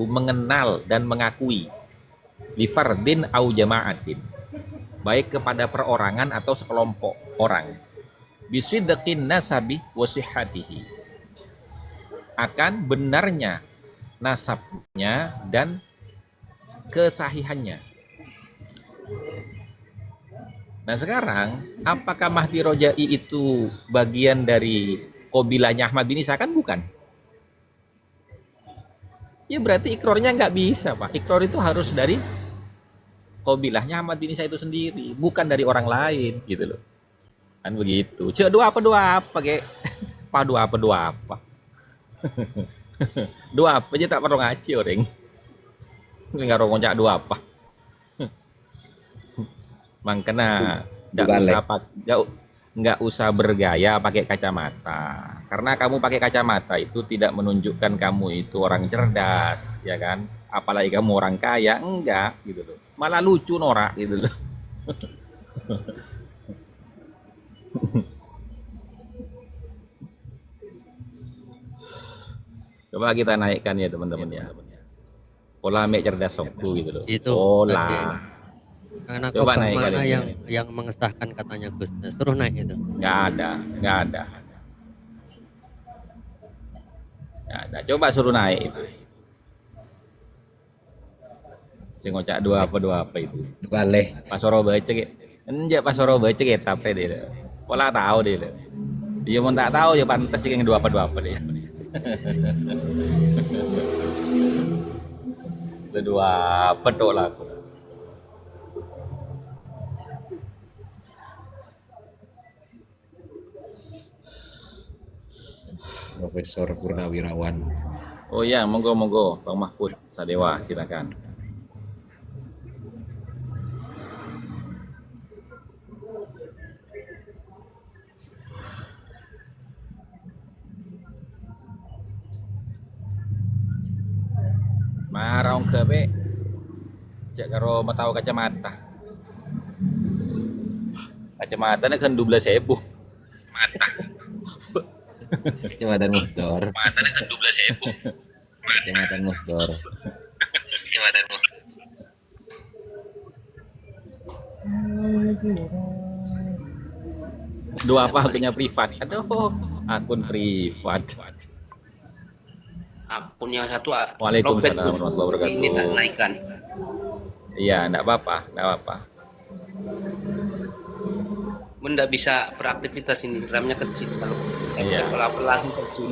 mengenal dan mengakui li fardin au jama'atin, baik kepada perorangan atau sekelompok orang, bisidqin nasabi wa sihhatihi, akan benarnya nasabnya dan kesahihannya. Nah sekarang, apakah Mahdi Rojai itu bagian dari qabilahnya Ahmad bin Isa? Kan bukan. Ya berarti ikrornya nggak bisa, Pak. Ikror itu harus dari qabilahnya Ahmad bin Isa itu sendiri, bukan dari orang lain, gitu loh. Kan begitu. Cek dua apa, kayak Pak dua apa. Dua apa aja tak perlu ngaji orang. Nggak rongong cak dua apa. Makanya nggak usah bergaya pakai kacamata, karena kamu pakai kacamata itu tidak menunjukkan kamu itu orang cerdas, ya kan? Apalagi kamu orang kaya, enggak gitu loh, malah lucu norak gitu loh. Coba kita naikkan ya teman-teman ya, pola mek cerdas sokku gitu loh, Itu pola. Karena Coba kokoh naikkan mana itu. yang mengesahkan katanya Gus? Suruh naik itu. Nggak ada. Coba suruh naik itu. Sing ngocak dua apa itu. Boleh. Pas Soro baca ke. Enjak pas Soro baca ke tapi dia. Pola tahu dia. Dia mau tak tahu ya pantas sih yang dua apa dia. Dua apa lah aku. Profesor Purnawirawan. Oh iya, monggo Bang Mahfud Sadewa, silakan. Marong ke be. Cek karo matau kacamata. Kacamata nih kan 12.000. Mata. Kecamatan Muhdor. Mata nih kan 12.000. Kecamatan Muhdor. Kecamatan Muhdor. Dua apa punya privat? Aduh, akun privat. Akun yang satu Waalaikumsalam warahmatullahi wabarakatuh. Ini tak naikkan. Iya, enggak apa-apa. Benda bisa beraktivitas ini, RAM-nya kecil kalau Iya. pelan terjun.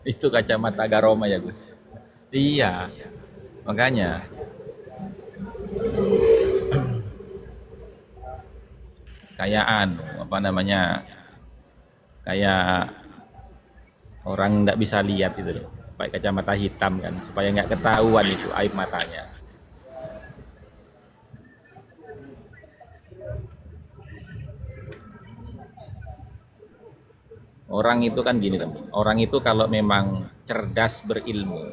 Itu kacamata Garoma ya, Gus. Iya. Makanya kayak apa namanya? Kayak orang nggak bisa lihat itu loh, pakai kacamata hitam kan, supaya nggak ketahuan itu aib matanya. Orang itu kan gini teman, orang itu kalau memang cerdas berilmu,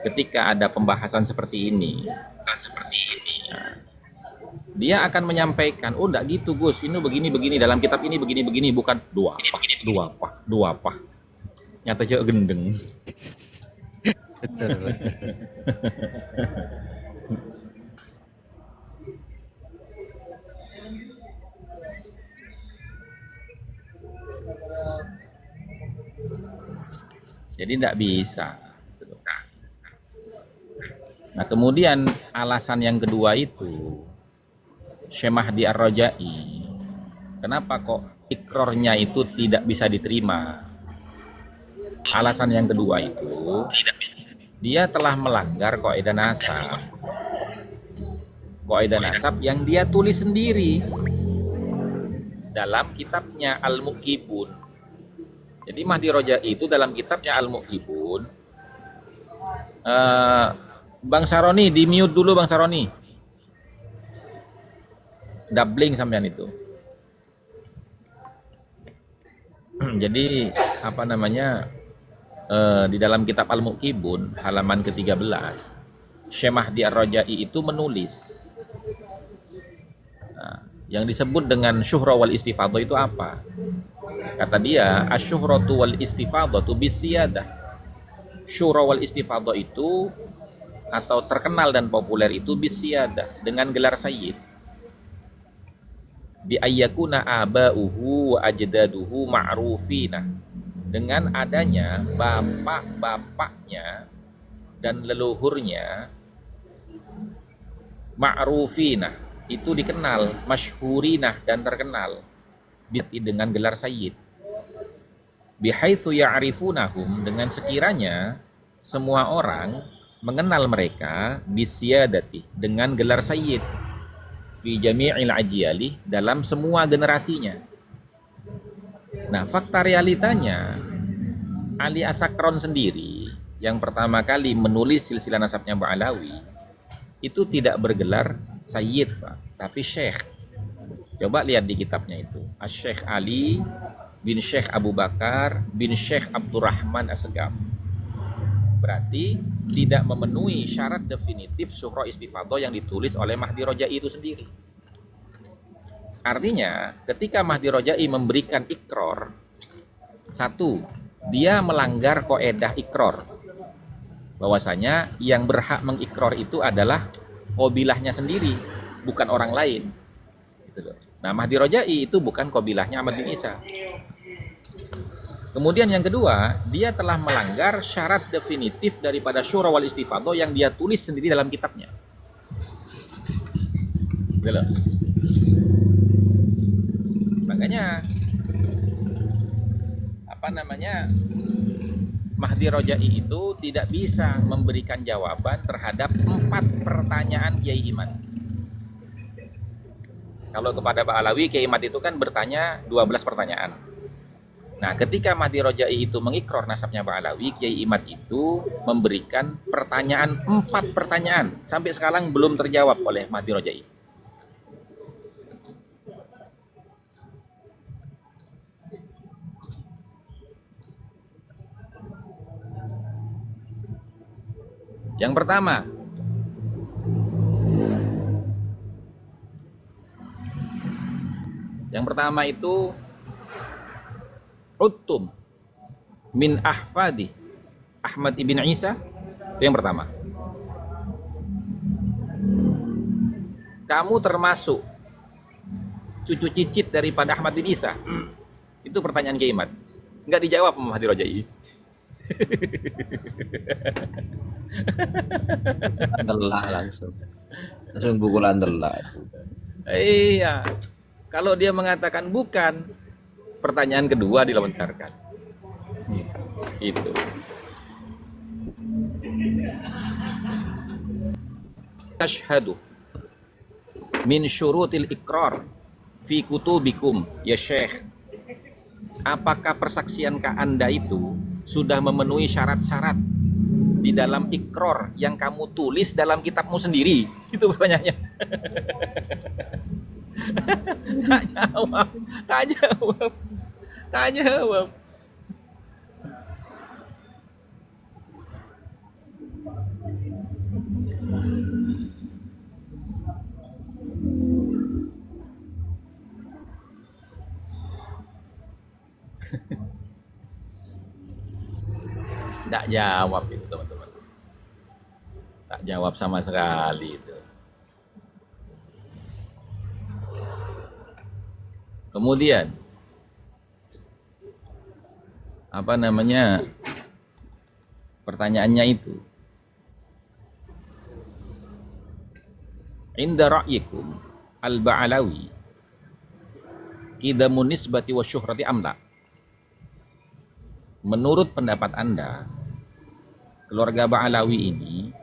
ketika ada pembahasan seperti ini, nah, dia akan menyampaikan, oh enggak gitu Gus, ini begini dalam kitab ini begini, bukan dua apa. Nyata aja gendeng. Betul. Jadi tidak bisa. Nah kemudian alasan yang kedua itu Syekh Mahdi Ar-Rajai, kenapa kok ikrornya itu tidak bisa diterima? Alasan yang kedua itu dia telah melanggar kaidah nasab. Kaidah nasab yang dia tulis sendiri dalam kitabnya Al-Muqibun. Jadi Mahdi Rajai itu dalam kitabnya Al-Muqibun, Bang Saroni di mute dulu Bang Saroni. Doubling sampean itu. Jadi apa namanya, di dalam kitab Al-Muqibun halaman ke-13 Syekh Mahdi Ar-Rajai itu menulis, nah, yang disebut dengan syuhra wal istifadhah itu apa? Kata dia, asyuhratu wal istifadhatu bisiyadah. syura wal istifadah itu atau terkenal dan populer itu bisiyadah dengan gelar sayyid, bi ayyakuna aba'uhu wa ajdaduhu ma'rufina, dengan adanya bapak-bapaknya dan leluhurnya ma'rufina, itu dikenal, masyhurinah dan terkenal dengan gelar sayyid, bihaitsu ya'rifunahum, dengan sekiranya semua orang mengenal mereka, bisyadati, dengan gelar sayyid, fi jami'il ajyali, dalam semua generasinya. Nah, fakta realitanya Ali Asakron sendiri yang pertama kali menulis silsilah nasabnya Ba'alawi itu tidak bergelar sayyid, Pak, tapi syekh. Coba lihat di kitabnya itu, Asy-Syaikh Ali bin Syekh Abu Bakar bin Syekh Abdurrahman As-Segaf. Berarti tidak memenuhi syarat definitif syuhra istifadah yang ditulis oleh Mahdi Roja'i itu sendiri. Artinya ketika Mahdi Roja'i memberikan ikror, satu, dia melanggar qaedah ikror, bahwasanya yang berhak mengikrar itu adalah qabilahnya sendiri, bukan orang lain. Gitu loh. Nah, Mahdi Roja'i itu bukan qabilahnya Ahmad bin Isa. Kemudian yang kedua, dia telah melanggar syarat definitif daripada syura wal istifadah yang dia tulis sendiri dalam kitabnya. Gitu loh. Makanya Mahdi Roja'i itu tidak bisa memberikan jawaban terhadap 4 pertanyaan Kiai Imad. Kalau kepada Ba'alawi, Kiai Imad itu kan bertanya 12 pertanyaan. Nah, ketika Mahdi Roja'i itu mengikrar nasabnya Ba'alawi, Kiai Imad itu memberikan 4 pertanyaan. Sampai sekarang belum terjawab oleh Mahdi Roja'i. Yang pertama itu Uttum min ahfadi Ahmad ibn Isa. Itu yang pertama. Kamu termasuk cucu cicit daripada Ahmad bin Isa? Itu pertanyaan Kiai Imad. Enggak dijawab sama Mahdi Roja'i. Andelah langsung pukulan andelah itu. Iya. Kalau dia mengatakan bukan, pertanyaan kedua dilontarkan. Itu. Tashhadu min syurutil iqrar fi kutubikum ya Syekh. Apakah persaksian Anda itu sudah memenuhi syarat-syarat di dalam ikrar yang kamu tulis dalam kitabmu sendiri? Itu pertanyaannya. Tak jawab. Tak jawab itu, teman-teman. Tak jawab sama sekali itu. Kemudian pertanyaannya itu, inda ra'yikum al-Ba'alawi qidamun nisbati wa syuhrati amla. Menurut pendapat Anda, keluarga Ba'alawi ini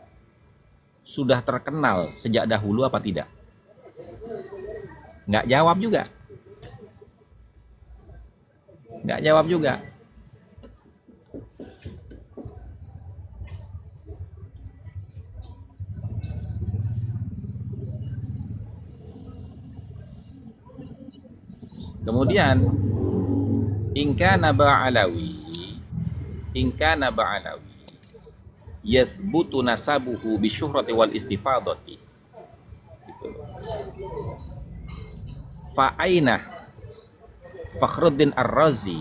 sudah terkenal sejak dahulu apa tidak? Nggak jawab juga. Nggak jawab juga. Kemudian ingkana Ba'alawi yathbutu nasabuhu bisyuhrati wal istifadati. Gitu. Fa'aina Fakhruddin Ar-Razi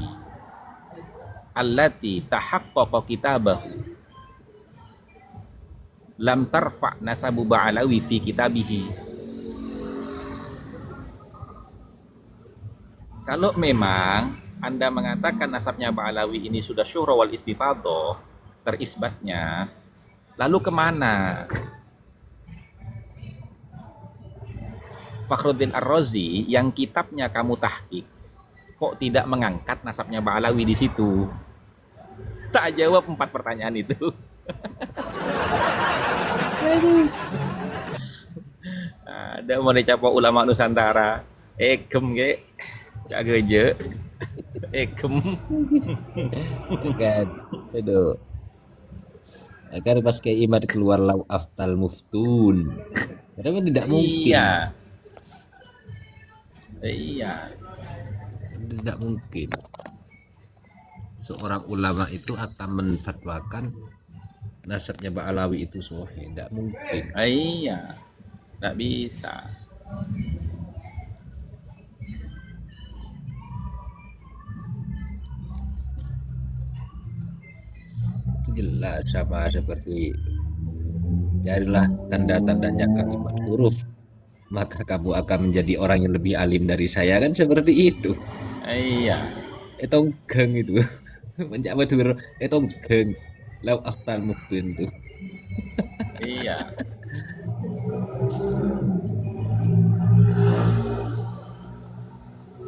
allati tahaqqaqa kitabahu lam tarfa nasabu Ba'alawi fi kitabihi. Kalau memang Anda mengatakan nasabnya Ba'alawi ini sudah syuhra wal istifadhah, terisbatnya, lalu kemana Fakhruddin Ar-Razi yang kitabnya kamu tahqiq kok tidak mengangkat nasabnya Ba'alawi di situ? Tak jawab 4 pertanyaan itu. Ada mau dicapo ulama Nusantara, ekem ge, jaga je, ekem. Kan, aduh. Agar pas kayak Imad keluar lau aftal muftun. Padahal kan tidak mungkin. Iya. Tidak mungkin. Seorang ulama itu akan menfatwakan nasabnya Ba'alawi itu sahih. Tidak mungkin. Iya. Tidak bisa. Itu jelas sama seperti carilah tanda-tandanya kalimat huruf, maka kamu akan menjadi orang yang lebih alim dari saya, kan seperti itu. Iya. Geng itu. Menjabat huruf geng. Lau aftal mufin tuh. Iya.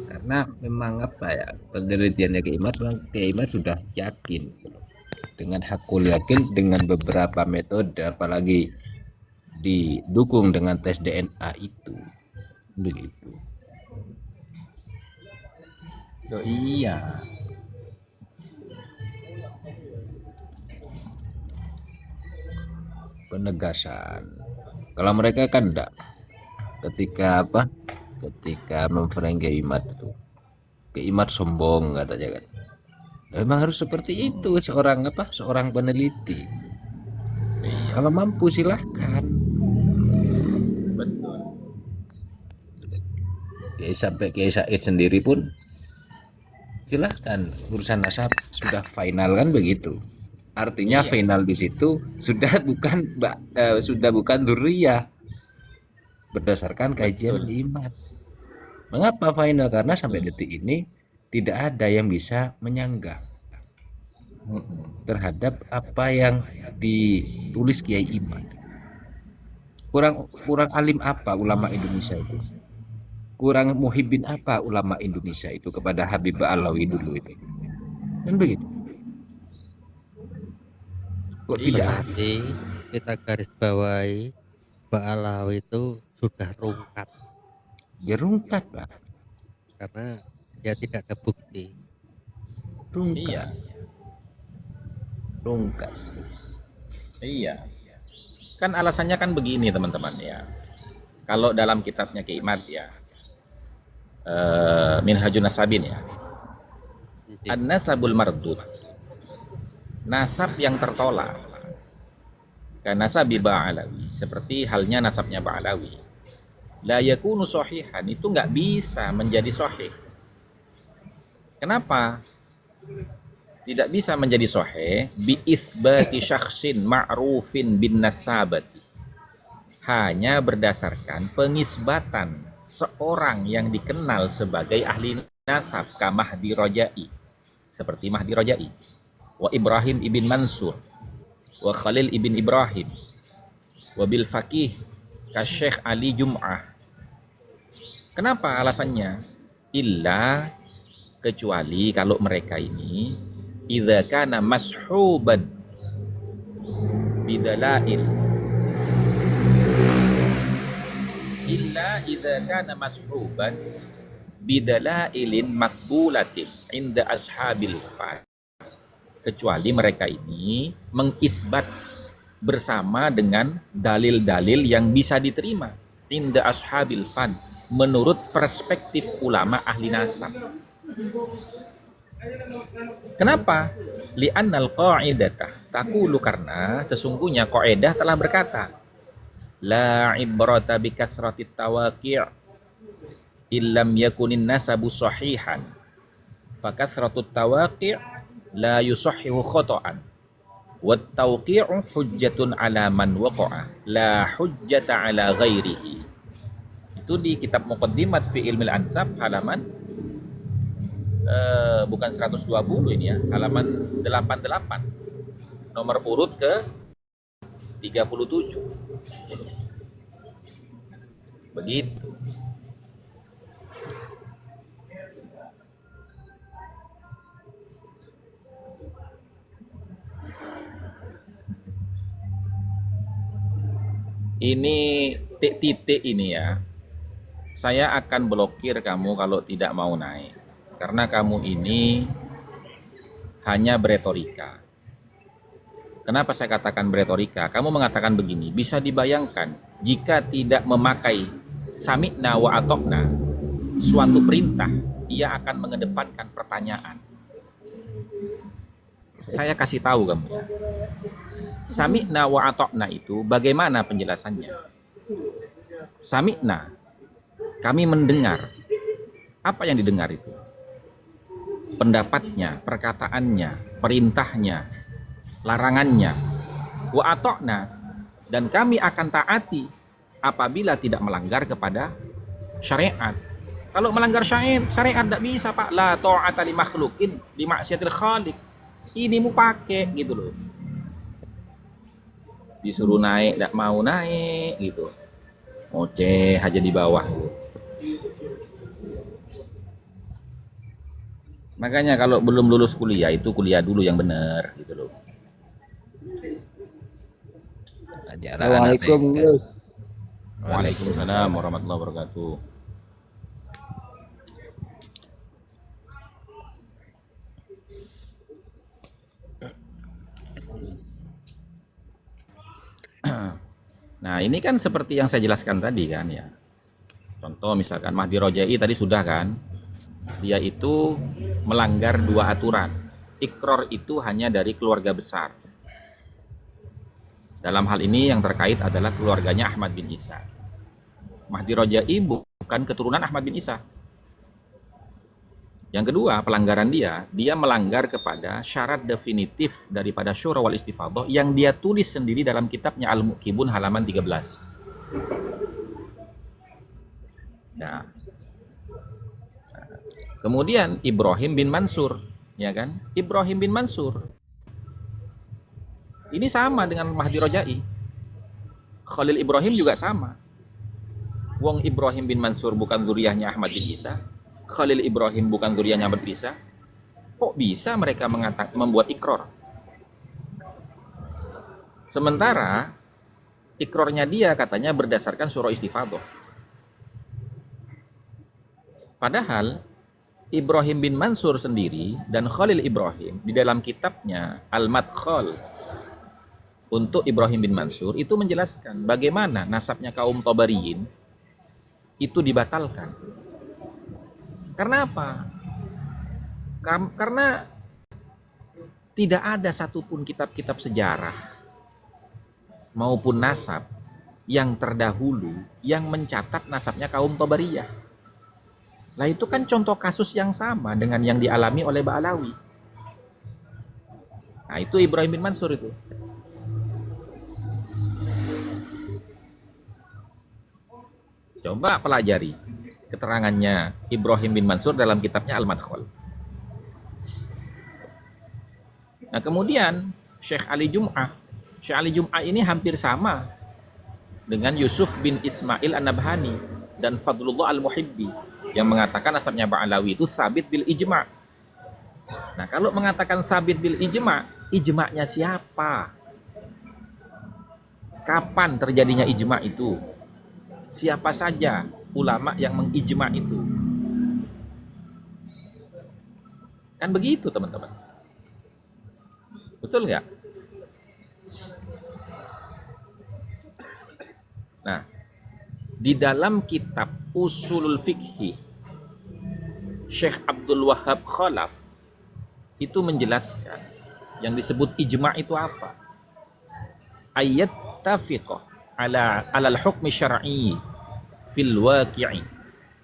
Karena memang apa ya, penelitiannya Kiai Imad sudah yakin dengan hakul yakin dengan beberapa metode, apalagi didukung dengan tes DNA itu begitu. Oh, iya. Penegasan. Kalau mereka kan enggak, ketika memframe Kiai Imad itu, Kiai Imad sombong katanya kan. Memang harus seperti itu seorang peneliti. Iya. Kalau mampu silahkan. Betul. Sampai Kiai Said sendiri pun silahkan, urusan nasab sudah final kan begitu. Artinya Iya. final di situ sudah bukan dzurriyyah berdasarkan kajian Imad. Mengapa final? Karena sampai detik ini tidak ada yang bisa menyanggah terhadap apa yang ditulis Kiai Imad. Kurang alim apa ulama Indonesia itu? Kurang muhibbin apa ulama Indonesia itu kepada Habib Ba'alawi dulu itu? Kan begitu. Kok tidak ada? Berarti kita garis bawahi Ba'alawi itu sudah rungkat Gerungkat, Pak. karena ya tidak ada bukti. Rungkat. Iya. Rungkat. Iya. Kan alasannya kan begini teman-teman ya. Kalau dalam kitabnya Ki Imad ya, Minhajun Nasabin ya, An-nasabul mardud, nasab yang tertolak, kan nasabi Ba'alawi, seperti halnya nasabnya Ba'alawi, la yakunu sahihan, itu nggak bisa menjadi sahih. Kenapa tidak bisa menjadi sahih? Bi itsbati syakhsin ma'rufin bin nasabati, hanya berdasarkan pengisbatan seorang yang dikenal sebagai ahli nasab, ka Mahdi Rajai, seperti Mahdi Rajai, wa Ibrahim ibn Mansur, wa Khalil ibn Ibrahim, wa bil faqih ka Syekh Ali Jum'ah. Kenapa alasannya? Illa, kecuali kalau mereka ini idza kana mashuban bidalail, illa idza kana mashuban bidalailin makbulatin inda ashabil fan, kecuali mereka ini mengisbat bersama dengan dalil-dalil yang bisa diterima inda ashabil fan, menurut perspektif ulama ahli nasab. Kenapa? Li'annal qa'idatah taqulu, karena sesungguhnya kaidah telah berkata, la ibrata bi kathratit tawaqi' illam yakunin nasabu sahihan fa kathratut tawaqi' la yusahhihu khata'an. Wat tauqi'u hujjatun 'ala man waqa'a la hujjata 'ala ghairihi. Itu di kitab Muqaddimat fi Ilmil Ansab halaman bukan 120 ini ya, halaman 88. Nomor urut ke 37. Begitu. Ini titik ini ya. Saya akan blokir kamu kalau tidak mau naik. Karena kamu ini hanya beretorika. Kenapa saya katakan beretorika? Kamu mengatakan begini, bisa dibayangkan jika tidak memakai sami'na wa atokna, suatu perintah, ia akan mengedepankan pertanyaan. Saya kasih tahu kamu ya. Sami'na wa atokna itu bagaimana penjelasannya? Sami'na, kami mendengar. Apa yang didengar itu? Pendapatnya, perkataannya, perintahnya, larangannya. Wa atokna, dan kami akan taati apabila tidak melanggar kepada syariat. Kalau melanggar syariat tidak bisa Pak. La ta'ata li makhlukin li maksiatil khaliq. Ini mau pakai gitu loh. Disuruh naik tidak mau naik gitu. Ngoceh aja di bawah gitu. Makanya kalau belum lulus kuliah itu kuliah dulu yang benar gitu loh. Assalamualaikum Gus. Waalaikumsalam warahmatullahi wabarakatuh. Nah ini kan seperti yang saya jelaskan tadi kan ya. Contoh misalkan Mahdi Rojai tadi sudah kan. Dia itu melanggar dua aturan. Iqrar itu hanya dari keluarga besar. Dalam hal ini yang terkait adalah keluarganya Ahmad bin Isa. Mahdi Rojai bukan keturunan Ahmad bin Isa. Yang kedua, pelanggaran dia melanggar kepada syarat definitif daripada syura wal istifadhah yang dia tulis sendiri dalam kitabnya Al-Muqibun halaman 13. Nah, kemudian Ibrahim bin Mansur, ya kan? Ibrahim bin Mansur ini sama dengan Mahdi Rojai. Khalil Ibrahim juga sama. Wong Ibrahim bin Mansur bukan zuriyahnya Ahmad bin Isa. Khalil Ibrahim bukan zuriyahnya Ahmad bin Isa. Kok bisa mereka membuat ikrar? Sementara ikrarnya dia katanya berdasarkan surah istifadhah. Padahal Ibrahim bin Mansur sendiri dan Khalil Ibrahim di dalam kitabnya Al-Madkhal untuk Ibrahim bin Mansur itu menjelaskan bagaimana nasabnya kaum Tabariyin itu dibatalkan. Karena apa? Karena tidak ada satupun kitab-kitab sejarah maupun nasab yang terdahulu yang mencatat nasabnya kaum Tabariyah. Lah itu kan contoh kasus yang sama dengan yang dialami oleh Ba'alawi. Nah itu Ibrahim bin Mansur itu. Coba pelajari keterangannya Ibrahim bin Mansur dalam kitabnya Al-Madkhal. Nah kemudian Syekh Ali Jum'ah ini hampir sama dengan Yusuf bin Ismail An-Nabhani dan Fadlullah Al-Muhibbi yang mengatakan nasabnya Ba'alawi itu sabit bil ijma'. Nah kalau mengatakan sabit bil ijma', ijma'nya siapa? Kapan terjadinya ijma' itu? Siapa saja ulama yang mengijma' itu? Kan begitu teman-teman. Betul nggak? Nah, di dalam kitab Usulul Fiqhi Syekh Abdul Wahhab Khalaf itu menjelaskan yang disebut ijma' itu apa? Ayat tafiqah alal hukmi syar'i fil waqi'i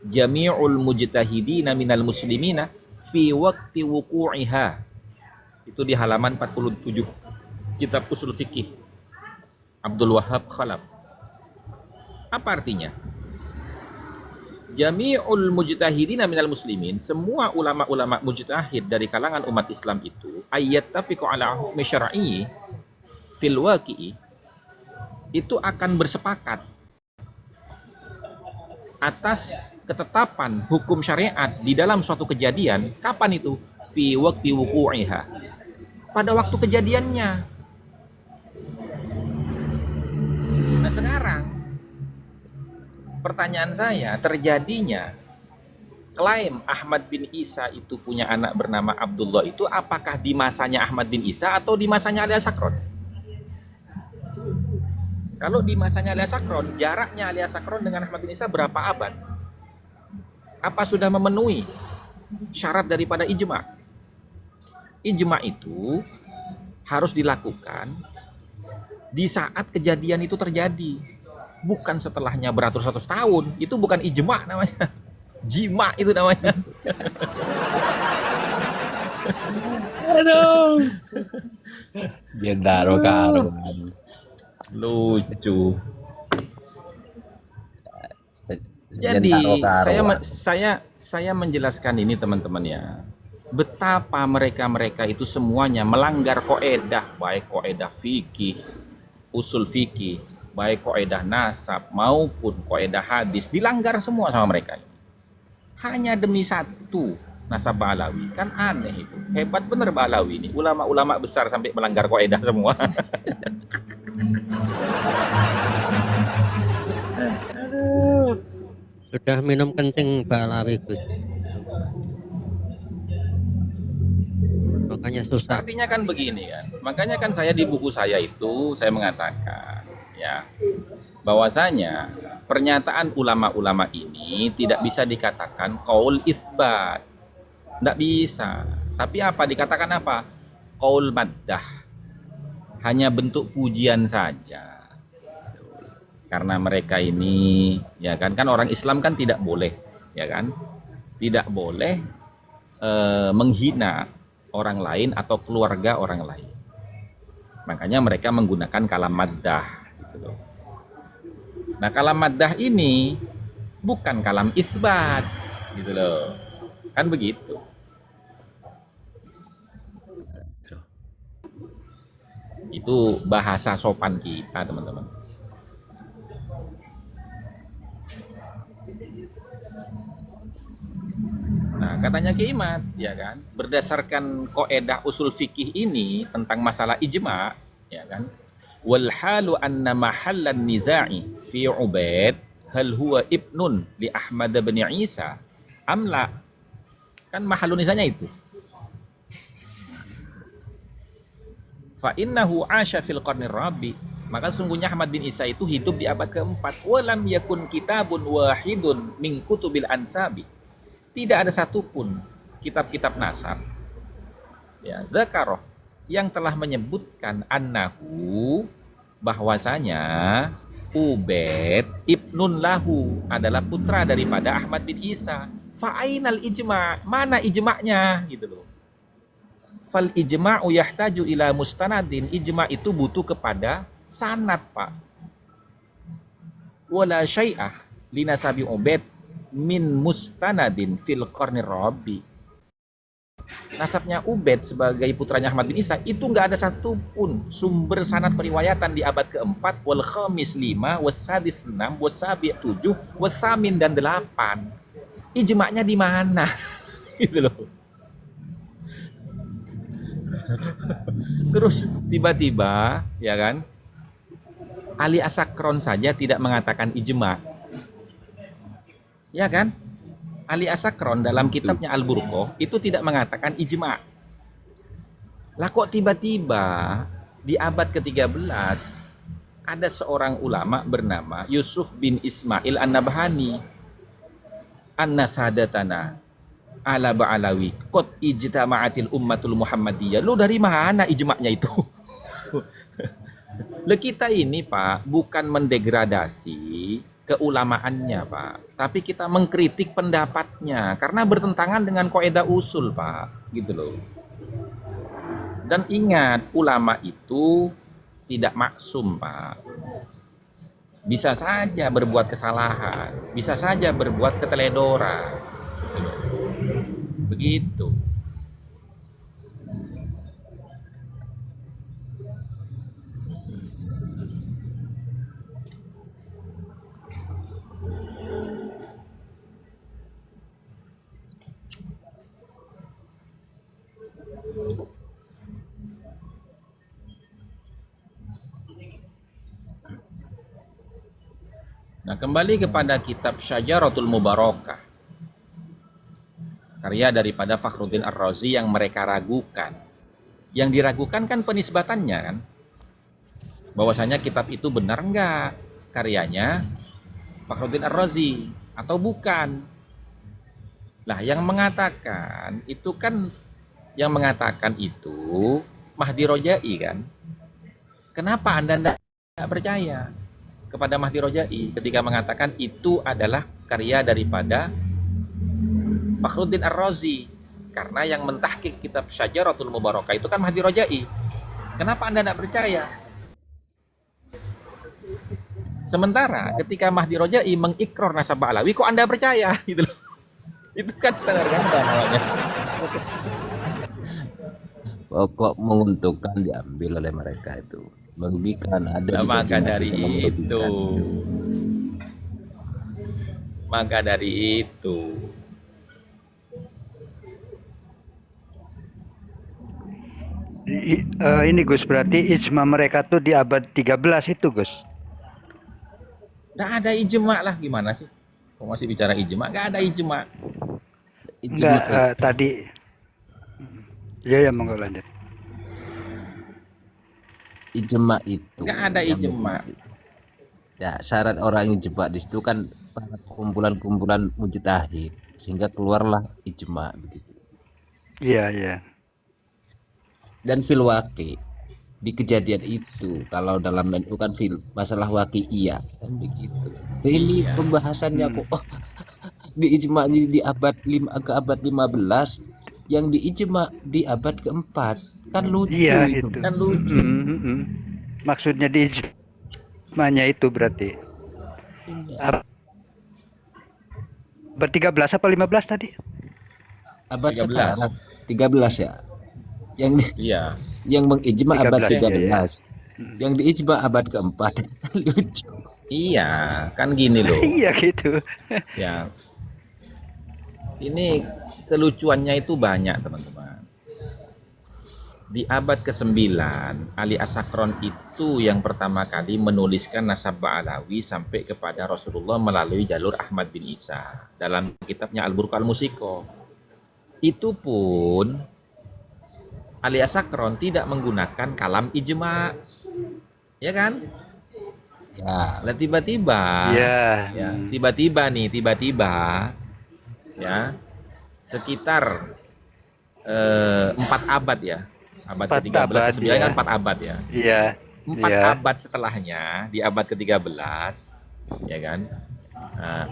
jami'ul mujtahidina minal muslimina fi waqti wuku'iha. Itu di halaman 47. kitab usul fikih Abdul Wahab Khalaf. Apa artinya? Jami'ul mujtahidina minal muslimin, semua ulama-ulama mujtahid dari kalangan umat Islam itu ayyattafiqu ala hukmi syar'i fil waqi'i, itu akan bersepakat atas ketetapan hukum syariat di dalam suatu kejadian. Kapan itu? Fi waqti wuqu'iha, pada waktu kejadiannya. Nah sekarang pertanyaan saya, terjadinya klaim Ahmad bin Isa itu punya anak bernama Abdullah itu apakah di masanya Ahmad bin Isa atau di masanya Ali As-Sakron? Kalau di masanya Ali As-Sakron, jaraknya Ali As-Sakron dengan Ahmad bin Isa berapa abad? Apa sudah memenuhi syarat daripada ijma? Ijma itu harus dilakukan di saat kejadian itu terjadi, bukan setelahnya beratus-ratus tahun. Itu bukan ijma namanya, jima itu namanya. Aduh. Gendaro karo. Lucu. Jadi saya menjelaskan ini teman-teman ya, betapa mereka itu semuanya melanggar koedah, baik koedah fikih, usul fikih, baik koedah nasab maupun koedah hadis, dilanggar semua sama mereka. Hanya demi satu, nasab Ba'alawi. Kan aneh itu. Hebat bener Ba'alawi ini. Ulama-ulama besar sampai melanggar koedah semua. Sudah minum kencing Ba'alawi Gus, makanya susah. Artinya kan begini kan. Makanya kan saya di buku saya itu saya mengatakan ya, bahwasanya pernyataan ulama-ulama ini tidak bisa dikatakan qaul isbat. Tidak bisa. Tapi apa dikatakan apa? Qaul maddah. Hanya bentuk pujian saja. Karena mereka ini ya kan orang Islam kan tidak boleh ya kan? Tidak boleh menghina orang lain atau keluarga orang lain. Makanya mereka menggunakan kalam maddah gitu loh. Nah, kalam maddah ini bukan kalam isbat gitu loh. Kan begitu. Itu bahasa sopan kita, teman-teman. Nah, katanya Kimat, ya kan, berdasarkan koedah usul fikih ini tentang masalah ijma, ya kan, wal halu anna mahallan niza'i fi Ubaid hal huwa ibnun li Ahmad bin Isa amla, kan mahallun nizanya itu. Fa innahu asya fil qarnir rabi, maka sungguhnya Ahmad bin Isa itu hidup di abad keempat. Walam yakun kitabun wahidun min kutubil ansabi, tidak ada satupun kitab-kitab nasab ya dzakaroh yang telah menyebutkan annahu, bahwasanya Ubaid ibnun lahu adalah putra daripada Ahmad bin Isa. Fa'ainal ijma', mana ijma'nya gitu loh. Fal ijma'u yahtaju ila mustanadin, ijma' itu butuh kepada sanad, Pak. Wala syai'ah linasabi Ubaid min mustanadin fil qarnir rabi. Nasabnya Ubaid sebagai putranya Ahmad bin Isa itu nggak ada satupun sumber sanad periwayatan di abad keempat, wal khamis 5, wasadis 6, wasabi 7, wasamin dan 8. Ijma'nya di mana? Gitu loh. Terus tiba-tiba ya kan Ali As-Sakron saja tidak mengatakan ijma'. Ya kan? Ali As-Sakron dalam kitabnya Al-Burqah itu tidak mengatakan ijma'. Lah kok tiba-tiba di abad ke-13 ada seorang ulama bernama Yusuf bin Ismail An-Nabhani, An-Nasadatana ala Ba'alawi qad ijtama'atil ummatul Muhammadiyah. Lu dari mana ijma'nya itu? Lah kita ini Pak bukan mendegradasi keulamaannya Pak, tapi kita mengkritik pendapatnya karena bertentangan dengan kaidah usul Pak, gitu loh. Dan ingat, ulama itu tidak maksum, Pak. Bisa saja berbuat kesalahan, bisa saja berbuat keteledoran. Begitu. Nah, kembali kepada kitab Syajaratul Mubarakah, karya daripada Fakhruddin Ar-Razi yang mereka ragukan. Yang diragukan kan penisbatannya kan. Bahwasanya kitab itu benar enggak karyanya Fakhruddin Ar-Razi atau bukan. Lah, yang mengatakan itu Mahdi Rojai kan. Kenapa Anda tidak percaya kepada Mahdi Rojai ketika mengatakan itu adalah karya daripada Fakhruddin Ar-Razi? Karena yang mentahqiq kitab Syajaratul Mubarakah itu kan Mahdi Rojai. Kenapa Anda tidak percaya? Sementara ketika Mahdi Rojai mengikrar nasab Ba'alawi, kok Anda percaya? Gitu loh. Itu kan standar ganda namanya. Pokok menguntungkan diambil oleh mereka itu, merugikan ada Nah, di maka caci maki dari yang itu, maka dari itu, Ini Gus, berarti ijma mereka tuh di abad 13 itu Gus. nggak ada ijma lah, gimana sih? Kok masih bicara ijma? Nggak ada ijma. Enggak, ijma tadi. Ya monggo lanjut. ijma itu Nggak ada yang ijma. ya, syarat orang ijma di situ kan kumpulan-kumpulan mujtahid, sehingga keluarlah ijma begitu. Iya. Dan fil waqi, di kejadian itu kalau dalam NU kan masalah waqi'iyah kan begitu. Ini Iya. pembahasannya kok di ijma di abad 5 ke abad 15, yang di ijma di abad keempat, kan lucu Iya itu. itu. Kan lucu. Maksudnya di ijmanya itu berarti. Iya. Abad 13 apa 15 tadi? Abad 13. sekarang 13 ya. Iya. Yang mengijma abad 13, 13. Yang diijma abad keempat. Lucu. Iya, kan gini loh. Iya gitu. Ya. Ini kelucuannya itu banyak, teman-teman. Di abad ke-9, Ali As-Sakron itu yang pertama kali menuliskan nasab Ba'alawi sampai kepada Rasulullah melalui jalur Ahmad bin Isa dalam kitabnya Al-Burqa Al-Musiko. Itu pun Ali As-Sakron tidak menggunakan kalam ijma. Ya kan? Ya, Lah tiba-tiba Iya. tiba-tiba ya sekitar 4 abad ya, abad 4 ke-13 abad, ke-9 ya. kan 4 abad ya, Iya. 4 Iya. abad setelahnya di abad ke-13 ya kan,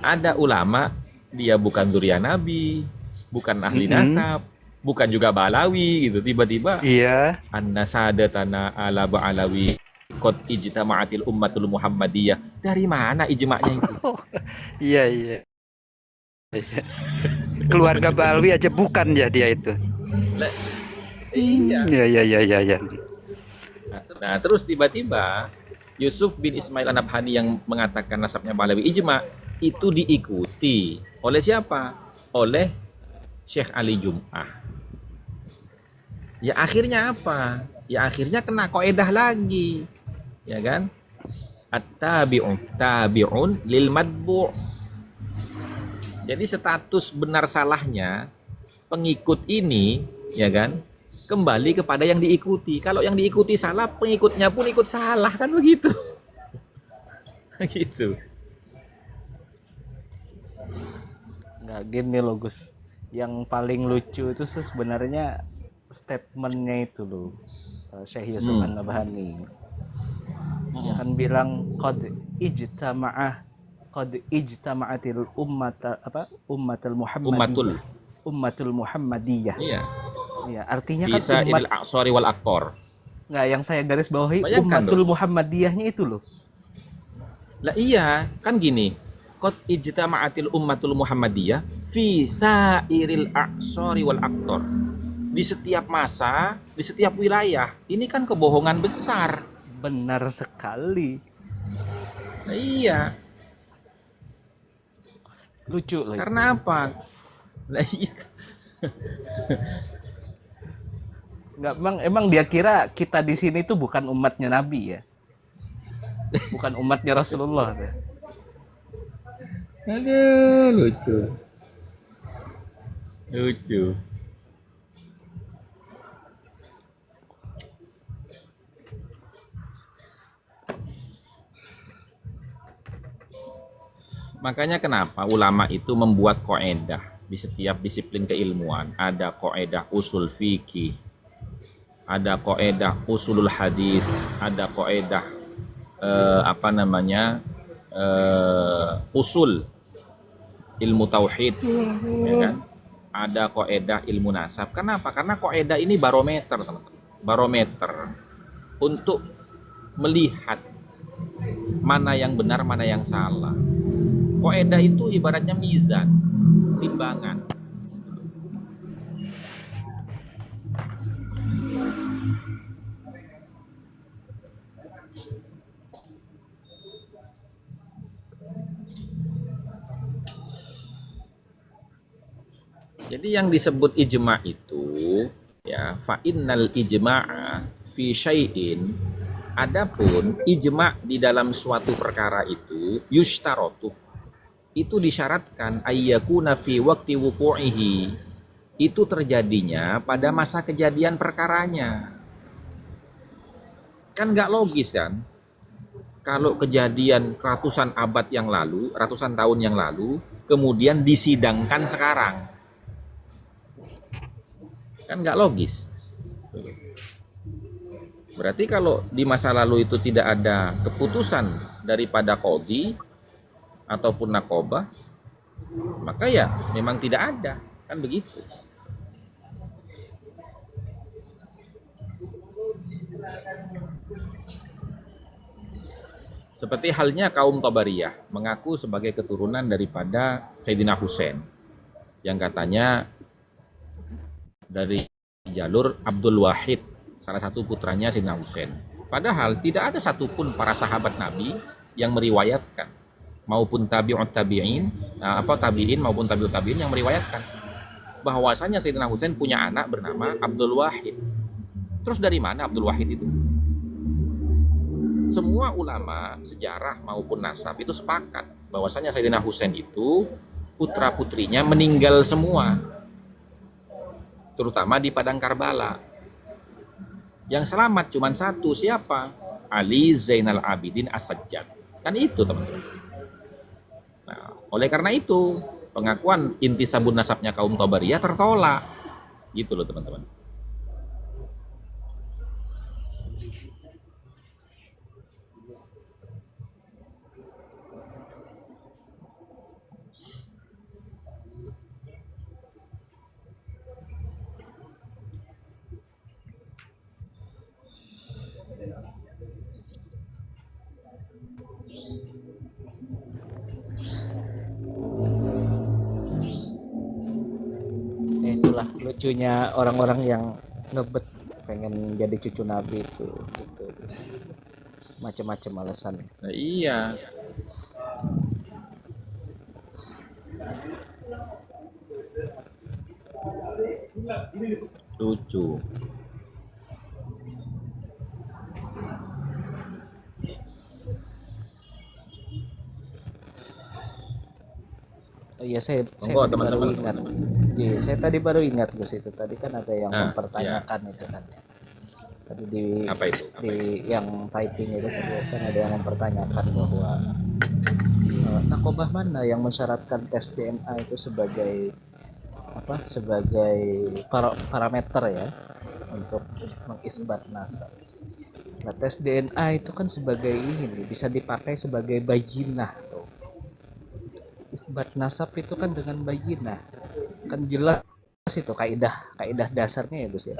ada ulama dia bukan dzurriyyah Nabi, bukan ahli nasab, bukan juga Ba'alawi gitu, tiba-tiba Iya. anna sadatana ala Ba'alawi qad ijtama'atil ummatul Muhammadiyah. Dari mana ijma'nya itu? Iya. Keluarga Ba'alawi aja bukan ya dia itu. Iya. Iya. Nah, terus tiba-tiba Yusuf bin Ismail An-Nabhani yang mengatakan nasabnya Ba'alawi ijma itu diikuti oleh siapa? Oleh Syekh Ali Jum'ah. Ya akhirnya apa? Ya akhirnya kena kaidah lagi. Ya kan? At-tabi'un tabi'un lil madbu'. Jadi status benar salahnya pengikut ini, ya kan, kembali kepada yang diikuti. Kalau yang diikuti salah, pengikutnya pun ikut salah, kan begitu. Gitu. Nggak gini loh Gus, yang paling lucu itu sebenarnya statementnya itu loh, Syekh Yusuf An-Nabhani. Dia kan bilang qad ijtama'atil ummatul Muhammadiyah. Iya. Ya, artinya Fi kan umat sa'iril a'sari wal aqtar. nggak, yang saya garis bawahi Bayangkan ummatul dong. Muhammadiyahnya itu loh. Lah iya, kan gini. Qad ijtama'atil ummatul Muhammadiyah fi sa'iril a'sari wal aqtar. Di setiap masa, di setiap wilayah. Ini kan kebohongan besar. Benar sekali. Nah, iya, Lucu loh itu. karena apa? Lah iya. Nggak, emang dia kira kita di sini tuh bukan umatnya Nabi ya, bukan umatnya Rasulullah. Aduh, lucu. Lucu. Makanya kenapa ulama itu membuat kaidah di setiap disiplin keilmuan. Ada kaidah usul fikih, ada kaidah usulul hadis, ada kaidah usul ilmu tauhid, ya kan? Ada kaidah ilmu nasab. Kenapa? Karena kaidah ini barometer, teman-teman. Barometer untuk melihat mana yang benar, mana yang salah. Kaidah itu ibaratnya mizan, timbangan. Jadi yang disebut ijma itu ya fa innal ijma'a fi syai'in, adapun ijma di dalam suatu perkara itu yushtaratu, itu disyaratkan ayyakuna fi waqti wuqu'ihi, itu terjadinya pada masa kejadian perkaranya. Kan nggak logis kan? Kalau kejadian ratusan abad yang lalu, ratusan tahun yang lalu, kemudian disidangkan sekarang. Kan nggak logis. Berarti kalau di masa lalu itu tidak ada keputusan daripada qadhi ataupun nakobah, maka ya memang tidak ada, kan begitu. Seperti halnya kaum Tabariyah mengaku sebagai keturunan daripada Sayyidina Husain, yang katanya dari jalur Abdul Wahid, salah satu putranya Sayyidina Husain. Padahal tidak ada satupun para sahabat Nabi yang meriwayatkan, maupun tabi'ut tabi'in, tabi'in maupun tabi'ut tabi'in yang meriwayatkan bahwasanya Sayyidina Husain punya anak bernama Abdul Wahid. Terus dari mana Abdul Wahid itu? Semua ulama sejarah maupun nasab itu sepakat bahwasanya Sayyidina Husain itu putra-putrinya meninggal semua, terutama di padang Karbala. Yang selamat cuma satu, siapa? Ali Zainal Abidin As-Sajjad. Kan itu, teman-teman. Nah, oleh karena itu pengakuan intisabun nasabnya kaum Tabariyah tertolak, gitu loh teman-teman. Itulah lucunya orang-orang yang ngebet pengen jadi cucu Nabi itu, gitu. Macam-macam alasan. Nah, iya. Lucu. Oh iya, saya Monggo, tadi baru teman-teman, ingat. teman-teman. Iya, saya tadi baru ingat Gus, itu tadi kan ada yang Nah, mempertanyakan itu kan. Tadi di Apa itu? Apa itu? yang typing itu tadi kan ada yang mempertanyakan bahwa nakobah mana yang mensyaratkan tes DNA itu sebagai apa? Sebagai parameter ya untuk mengisbat nasab. Nah, tes DNA itu kan sebagai ini bisa dipakai sebagai bayinah tuh. Isbat nasab itu kan dengan bayinah kan jelas itu kaidah dasarnya ya Gus ya.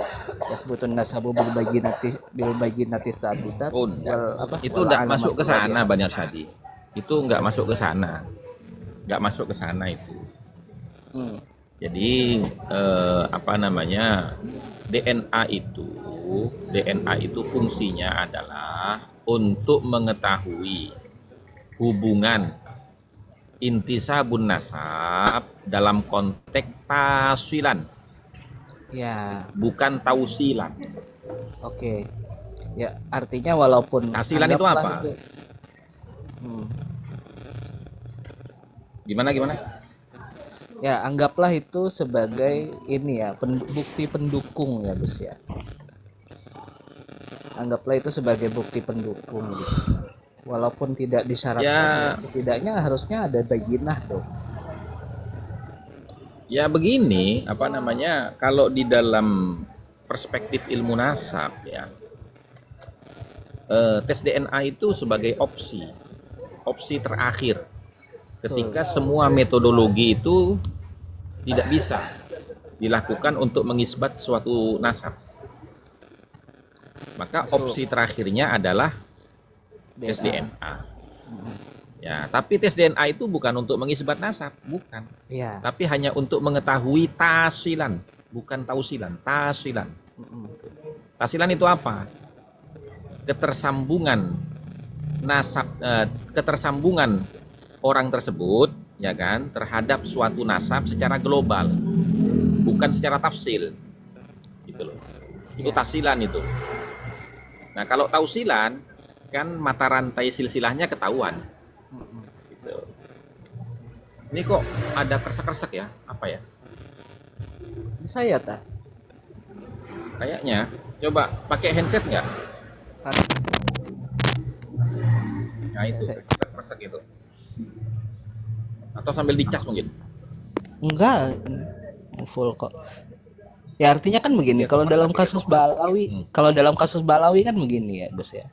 Yasbutun nasabu bil bayyinati sabitat Oh, enggak. wal apa Itu wal enggak masuk ke alamatu sana, radiyah. Bang Syadi. Itu enggak masuk ke sana. Enggak masuk ke sana itu. Hmm. Jadi apa namanya, DNA itu fungsinya adalah untuk mengetahui hubungan intisabun nasab dalam konteks taswilan, Ya, bukan tausilan. oke. Ya, artinya walaupun Tasilan itu anggaplah apa? Hmm. Gimana? Ya, anggaplah itu sebagai ini ya, bukti pendukung ya Gus ya. Anggaplah itu sebagai bukti pendukung gitu. Walaupun tidak disyaratkan, Ya, setidaknya harusnya ada bayyinah dong. ya begini, apa namanya, kalau di dalam perspektif ilmu nasab ya, tes DNA itu sebagai opsi terakhir ketika semua metodologi itu tidak bisa dilakukan untuk mengisbat suatu nasab. Maka opsi terakhirnya adalah tes DNA. Ya, tapi tes DNA itu bukan untuk mengisbat nasab, bukan. Iya. Tapi hanya untuk mengetahui tasilan, bukan tausilan, tasilan. Tasilan itu apa? Ketersambungan nasab, ketersambungan orang tersebut, ya kan, terhadap suatu nasab secara global, bukan secara tafsil, gitu loh. Itu tasilan itu. Nah, kalau tausilan kan mata rantai silsilahnya ketahuan. Gitu. Ini kok ada kresek-kresek ya? Apa ya? Saya tak. Kayaknya. Coba pakai handset nggak? Nah itu kresek-kresek itu. Atau sambil dicas mungkin? Enggak, full kok. Ya artinya kan begini, kalau dalam kasus Balawi, kan begini ya, Gus ya.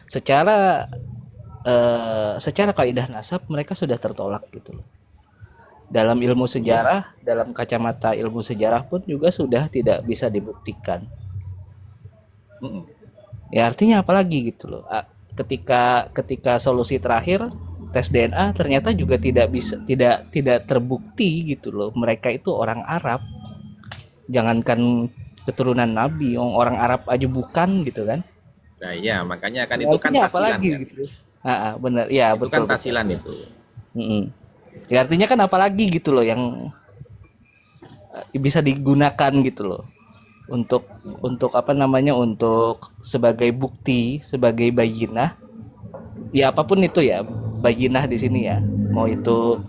Secara kaidah nasab mereka sudah tertolak gitu loh. Dalam ilmu sejarah, dalam kacamata ilmu sejarah pun juga sudah tidak bisa dibuktikan. Ya artinya apalagi gitu loh. Ketika solusi terakhir tes DNA ternyata juga tidak terbukti gitu loh. Mereka itu orang Arab. Jangankan keturunan Nabi, orang Arab aja bukan gitu kan. Nah iya, makanya kan Ya, itu kan artinya tasilan apalagi kan? gitu. Benar. Ya, Itu betul. kan Betul. tasilan itu. Ya artinya kan apalagi gitu loh yang bisa digunakan gitu loh untuk apa namanya, untuk sebagai bukti, sebagai bayyinah. Ya apapun itu ya, bayyinah di sini ya. Mau itu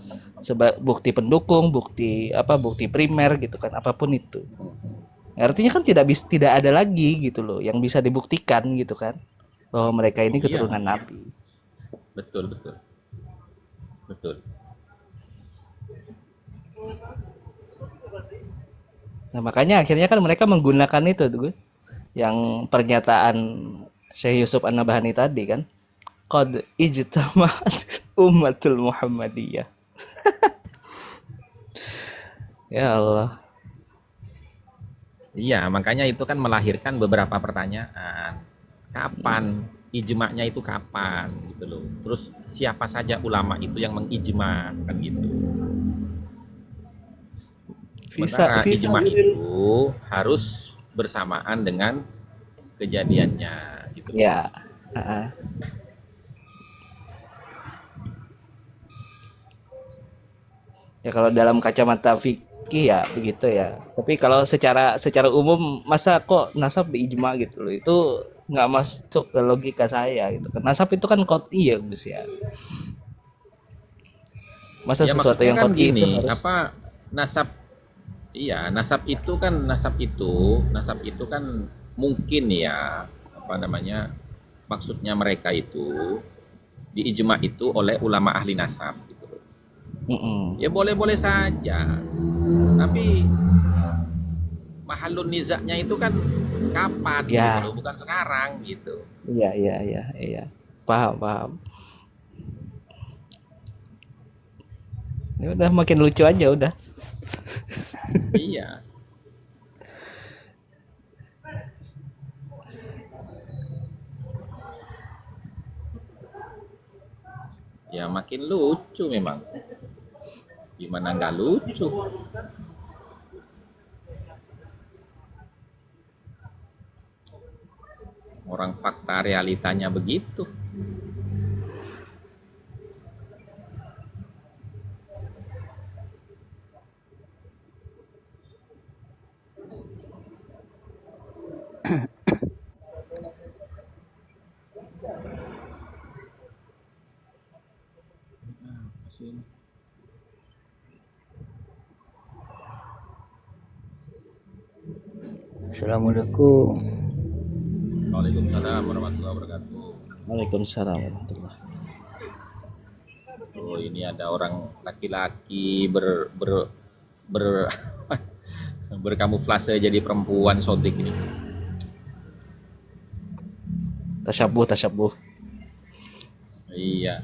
bukti pendukung, bukti primer gitu kan, apapun itu. Ya, artinya kan tidak ada lagi gitu loh yang bisa dibuktikan gitu kan, bahwa mereka ini keturunan Nabi. Betul. Nah makanya akhirnya kan mereka menggunakan itu tuh, yang pernyataan Syekh Yusuf An-Nabhani tadi kan, qad ijtama'at ummatul Muhammadiyah. Ya Allah. Iya, makanya itu kan melahirkan beberapa pertanyaan. Kapan ijma'nya itu kapan gitu loh. Terus siapa saja ulama itu yang mengijma kan gitu. Sementara ijma itu harus bersamaan dengan kejadiannya gitu. Ya. Ya kalau dalam kacamata fikih ya begitu ya. Tapi kalau secara umum masa kok nasab diijma gitu loh. Itu nggak masuk ke logika saya gitu. Nasab itu kan qot'i ya Gus ya. Masa Ya, sesuatu yang kan qot'i itu gini, harus apa nasab, iya, nasab itu kan mungkin ya, apa namanya, maksudnya mereka itu diijma itu oleh ulama ahli nasab gitu loh. Ya boleh-boleh saja, tapi mahalun nizaknya itu kan kapan Ya. gitu loh, bukan sekarang gitu. Iya. Paham. Ya udah makin lucu aja udah. Iya. Ya makin lucu memang. Gimana nggak lucu? Orang fakta realitanya begitu. Assalamualaikum. Waalaikumsalam warahmatullahi wabarakatuh. Waalaikumsalam warahmatullahi. Oh, ini ada orang laki-laki ber berkamuflase jadi perempuan sotik ini. Tasyabuh. Iya.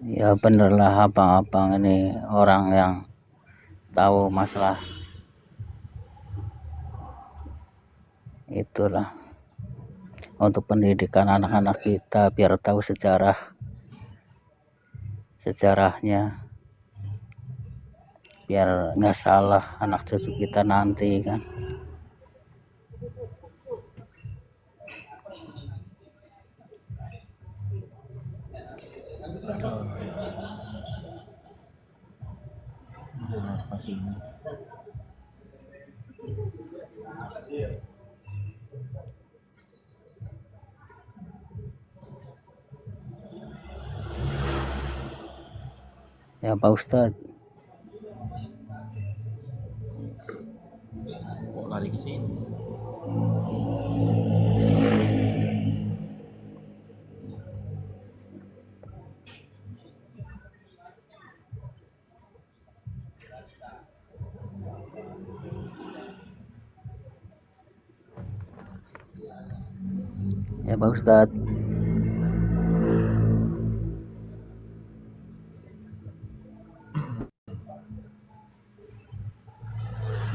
Ya bener lah abang-abang ini orang yang tahu masalah itulah untuk pendidikan anak-anak kita biar tahu sejarahnya biar nggak salah anak cucu kita nanti kan. Apa sih ini? Ya Pak Ustadz, Kok lari ke sini? ya Pak Ustadz.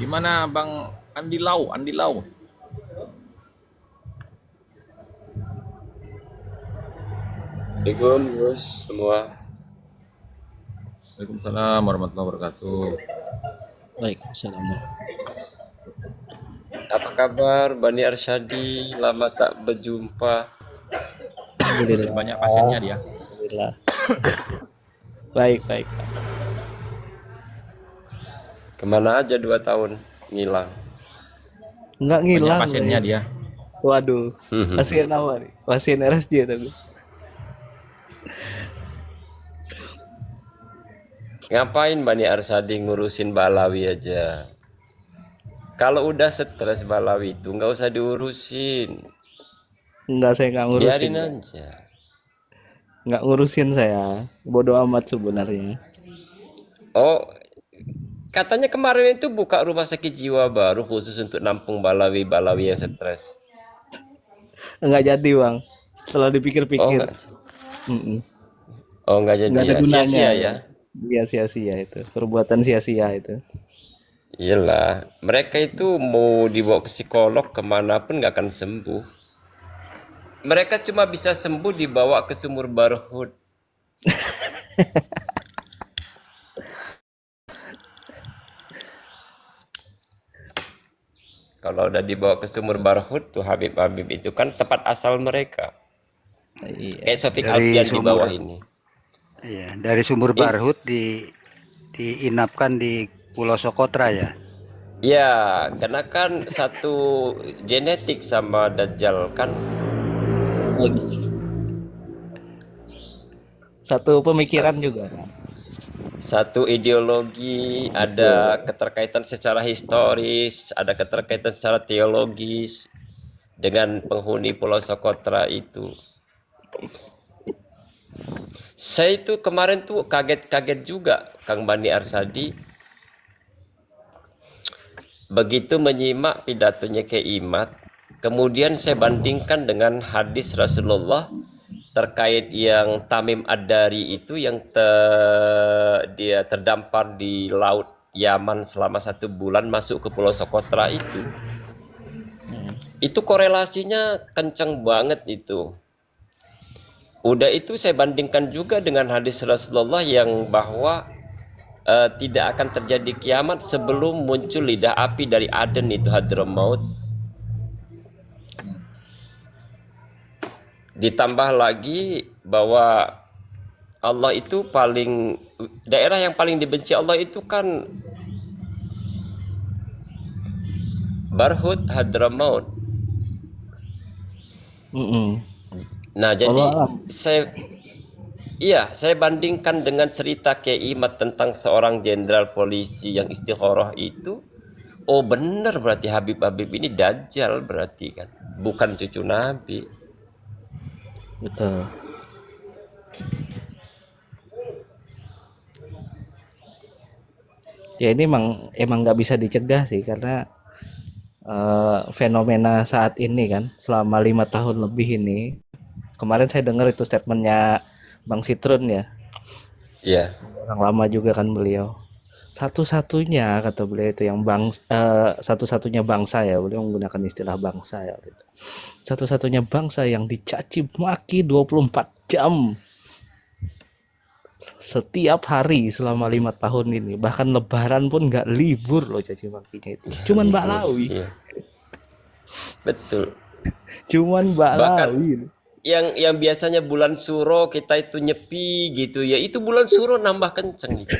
Gimana Bang Andi Lau? Assalamualaikum Gus semua. Waalaikumsalam warahmatullahi wabarakatuh. Waalaikumsalam. Apa kabar Bani Arsyadi? Lama tak berjumpa. Alhamdulillah. Banyak pasiennya dia. Alhamdulillah. Baik. Kemana aja 2 tahun ngilang? Enggak Banyak ngilang. pasiennya Bang. dia. Waduh. Pasien apa nih? Pasien RSJ tuh, Gus. Ngapain Bani Arsyadi ngurusin Balawi aja? Kalau udah stres Balawi itu nggak usah diurusin, Enggak, saya enggak ngurusin. biarin aja. Enggak ngurusin saya. Bodoh amat sebenarnya. Oh, katanya kemarin itu buka rumah sakit jiwa baru khusus untuk nampung Balawi yang stres. Enggak jadi, Bang. Setelah Oh dipikir-pikir. nggak, Mm-mm. nggak jadi Enggak ada ya, gunanya. sia-sia ya. Iya, sia-sia itu. Perbuatan sia-sia itu. Iyalah, mereka itu mau dibawa ke psikolog kemanapun nggak akan sembuh. Mereka cuma bisa sembuh dibawa ke sumur Barhut. Kalau udah dibawa ke sumur Barhut tuh Habib itu kan tempat asal mereka. Iya. Kayak Sofik Dari Alpian di sumur. bawah ini. Iya, dari sumur Barhut diinapkan di Pulau Sokotra ya. Ya, karena kan satu genetik sama Dajjal kan. Satu pemikiran juga, Bang. Satu ideologi, ada keterkaitan secara historis, ada keterkaitan secara teologis dengan penghuni Pulau Sokotra itu. Saya itu kemarin tuh kaget-kaget juga, Kang Bani Arsyadi. Begitu menyimak pidatonya Kiai Imad, kemudian saya bandingkan dengan hadis Rasulullah terkait yang Tamim Ad-Dari itu yang dia terdampar di laut Yaman selama 1 bulan masuk ke Pulau Socotra Hmm. itu korelasinya kencang banget itu. Udah itu saya bandingkan juga dengan hadis Rasulullah yang bahwa tidak akan terjadi kiamat sebelum muncul lidah api dari Aden itu Hadramaut. Ditambah lagi bahwa Allah itu daerah yang paling dibenci Allah itu kan Barhut Hadramaut. Mm-mm. Nah, jadi Wallahu alam. saya bandingkan dengan cerita Kiai Imad tentang seorang jenderal polisi yang istikharah itu. Oh bener, berarti Habib ini Dajjal berarti kan, bukan cucu Nabi. Betul. Ya ini emang nggak bisa dicegah sih, karena fenomena saat ini kan selama 5 tahun lebih ini. Kemarin saya dengar itu statementnya Bang Citrun ya, Iya. orang lama juga kan beliau. Satu-satunya kata beliau itu yang satu-satunya bangsa ya, beliau menggunakan istilah bangsa ya waktu itu. Satu-satunya bangsa yang dicaci maki 24 jam setiap hari selama 5 tahun ini, bahkan lebaran pun nggak libur loh caci makinya itu. Cuman Mbak Lawi, Iya. Betul. cuman Mbak Bahkan Lawi. yang biasanya bulan suro kita itu nyepi gitu ya, itu bulan suro nambah kenceng gitu.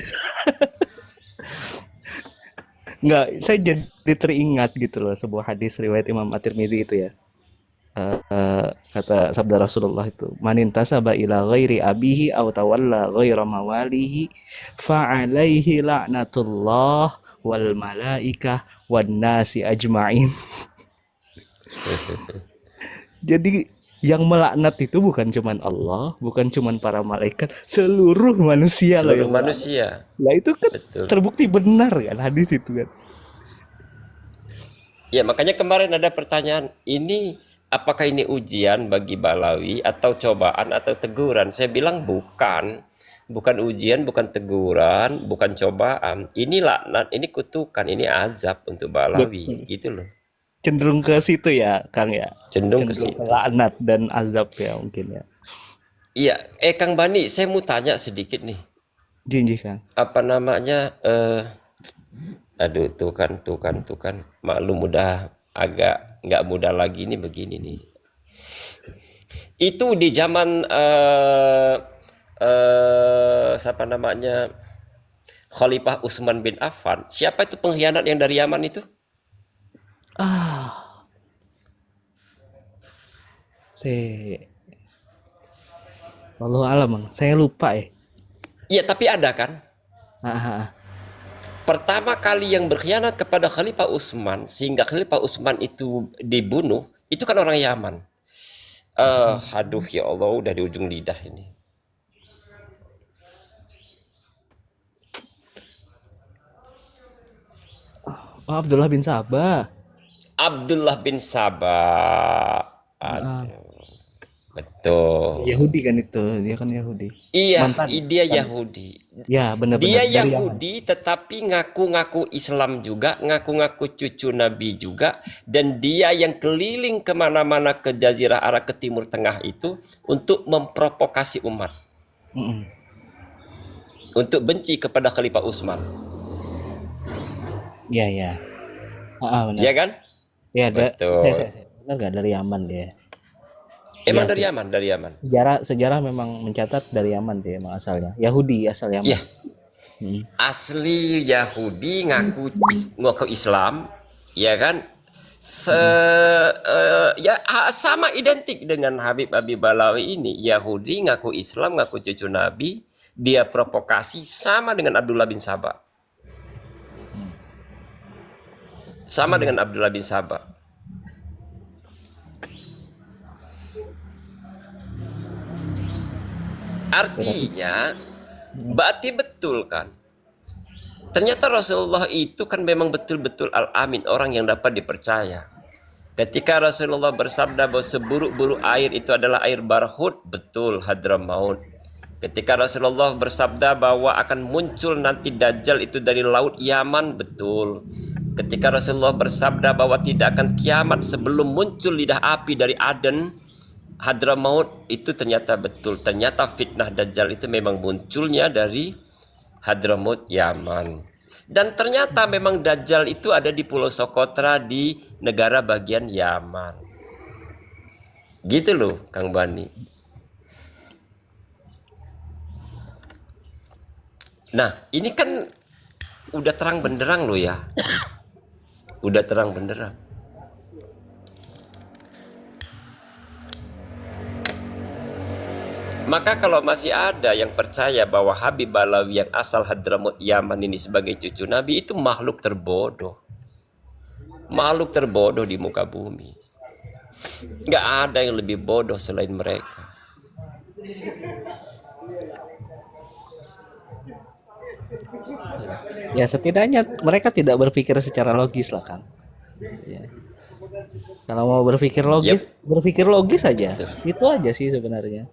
Nggak, saya jadi teringat gitu loh sebuah hadis riwayat Imam At-Tirmidzi itu ya. Kata sabda Rasulullah itu, manintasaba ila ghairi abihi aw tawalla ghaira mawalihi fa alaihi la'natullah wal malaikah wan nasi ajmain. Jadi yang melaknat itu bukan cuman Allah, bukan cuman para malaikat, seluruh manusia loh Seluruh yang melaknat. manusia. Lah itu kan Betul. terbukti benar kan hadis itu kan. Ya makanya kemarin ada pertanyaan, ini apakah ini ujian bagi Balawi atau cobaan atau teguran? Saya bilang bukan. Bukan ujian, bukan teguran, bukan cobaan. Ini laknat, ini kutukan, ini azab untuk Balawi. Betul. Gitu loh. Cenderung ke situ ya, Kang ya. Cenderung ke Cenderung ke situ. laknat dan azab ya mungkin ya. Iya, Kang Bani, saya mau tanya sedikit nih. Jinji Kang. Apa namanya? Aduh, tuh kan. Maklum udah agak nggak mudah lagi nih begini nih. Itu di zaman siapa namanya? Khalifah Utsman bin Affan. Siapa itu pengkhianat yang dari Yaman itu? Ah, Wallahu alam, Bang. Saya lupa ya. Iya, tapi ada kan? Ah. Pertama kali yang berkhianat kepada Khalifah Utsman sehingga Khalifah Utsman itu dibunuh, itu kan orang Yaman. Aduh ya Allah, udah di ujung lidah ini. Oh, Abdullah bin Sabah. Abdullah bin Sabah. Ah, Aduh, betul. Yahudi kan itu, dia kan Yahudi. Iya, Mantan. dia Yahudi. Ya, benar-benar Dia dari Yaman. Yahudi tetapi ngaku-ngaku Islam juga, ngaku-ngaku cucu Nabi juga, dan dia yang keliling kemana-mana ke Jazirah Arab ke Timur Tengah itu untuk memprovokasi umat, Mm-mm. untuk benci kepada Khalifah Utsman, Iya. Benar. ya kan? Ya, Betul. saya benar nggak dari Yaman dia. Emang Iya, dari Yaman. sejarah memang mencatat dari Yaman sih emang asalnya. Yahudi asal Yaman. Iya. Asli Yahudi ngaku Islam, ya kan? Sama identik dengan Habib Balawi ini. Yahudi ngaku Islam, ngaku cucu Nabi, dia provokasi sama dengan Abdullah bin Sabah. Sama dengan Abdullah bin Sabah. Artinya, berarti betul kan? Ternyata Rasulullah itu kan memang betul-betul al-amin, orang yang dapat dipercaya. Ketika Rasulullah bersabda bahwa seburuk-buruk air itu adalah air Barhut, betul Hadramaut. Ketika Rasulullah bersabda bahwa akan muncul nanti Dajjal itu dari laut Yaman, betul. Ketika Rasulullah bersabda bahwa tidak akan kiamat sebelum muncul lidah api dari Aden, Hadramaut, itu ternyata betul. Ternyata fitnah Dajjal itu memang munculnya dari Hadramaut, Yaman. Dan ternyata memang Dajjal itu ada di Pulau Socotra di negara bagian Yaman. Gitu loh, Kang Bani. Nah, ini kan udah terang benderang loh ya. Udah terang benderang. Maka kalau masih ada yang percaya bahwa Habib Balawi yang asal Hadramaut Yaman ini sebagai cucu Nabi, itu makhluk terbodoh. Makhluk terbodoh di muka bumi. Nggak ada yang lebih bodoh selain mereka. Ya setidaknya mereka tidak berpikir secara logis lah kan. Ya. Kalau mau berpikir logis, berpikir logis aja. Betul. Itu aja sih sebenarnya.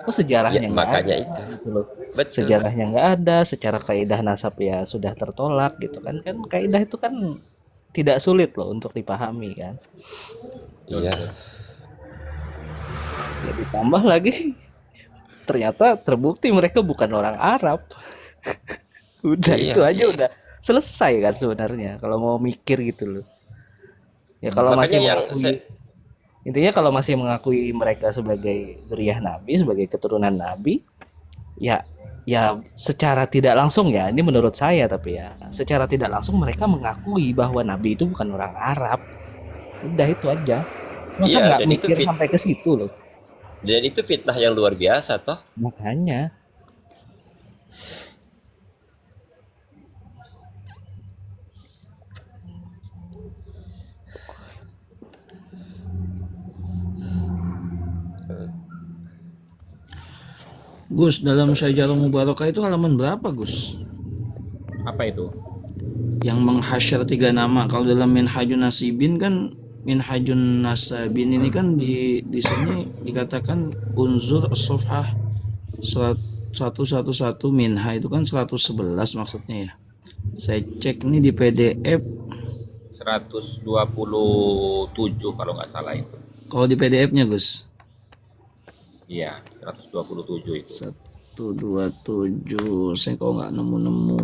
Oh sejarahnya Ya, nggak makanya ada, itu. gitu loh. Betul. Sejarahnya nggak ada, secara kaidah nasab ya sudah tertolak gitu kan. Kan kaidah itu kan tidak sulit loh untuk dipahami kan. Iya. Ya ditambah lagi ternyata terbukti mereka bukan orang Arab. Udah Iya, itu aja iya. udah selesai kan sebenarnya kalau mau mikir gitu loh. Ya kalau Makanya masih yang mengakui, intinya kalau masih mengakui mereka sebagai zuriyah Nabi, sebagai keturunan Nabi, ya ya secara tidak langsung ya, ini menurut saya tapi ya, secara tidak langsung mereka mengakui bahwa Nabi itu bukan orang Arab. Udah itu aja. Masa Iya, nggak dan itu mikir sampai ke situ loh. dan itu fitnah yang luar biasa toh. Makanya. Gus, dalam Syajarah Mubarakah itu halaman berapa, Gus? Apa itu? Yang menghasyar 3 nama. Kalau dalam Minhajun Nasibin kan, Minhajun Nasabin ini kan di sini dikatakan unzur as-safhah 111 minha itu kan 111 maksudnya ya. Saya cek nih di PDF. 127 kalau nggak salah itu. Kalau di PDF-nya, Gus. Iya, 127 itu. 127. Saya kok nggak nemu-nemu.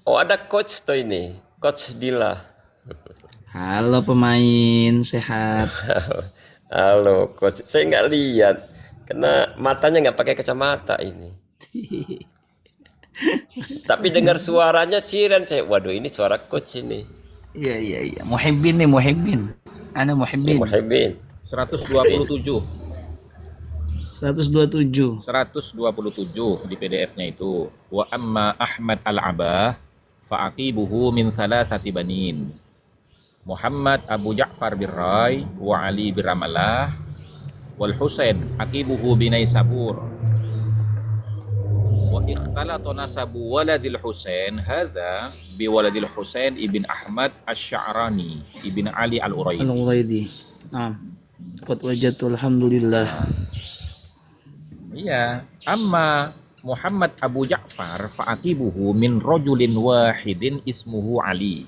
Oh, ada coach tuh ini, Coach Dila. Halo pemain, sehat. Halo, coach. Saya nggak lihat karena matanya nggak pakai kacamata ini. Tapi dengar suaranya Ciren, saya, waduh ini suara coach ini. Iya. Muhibbin nih, Muhibbin. Ana Ini Muhibbin. Muhibbin. 127. 127. 127 di PDF-nya itu. Wa amma Ahmad al-Abah fa'aqibuhu min salasati banin. Muhammad Abu Ja'far bin Rai wa Ali bin Ramallah wal Husain aqibuhu binai Sabur. Wa ikhtalata nasabu waladil Husain hadza bi waladil Husain ibn Ahmad Asy-Sya'rani ibn Ali al-Uraidi. Al-Uraidi. Nah, qad wajadtu alhamdulillah. Iya, amma Muhammad Abu Ja'far fa'aqibuhu min rajulin wahidin ismuhu Ali.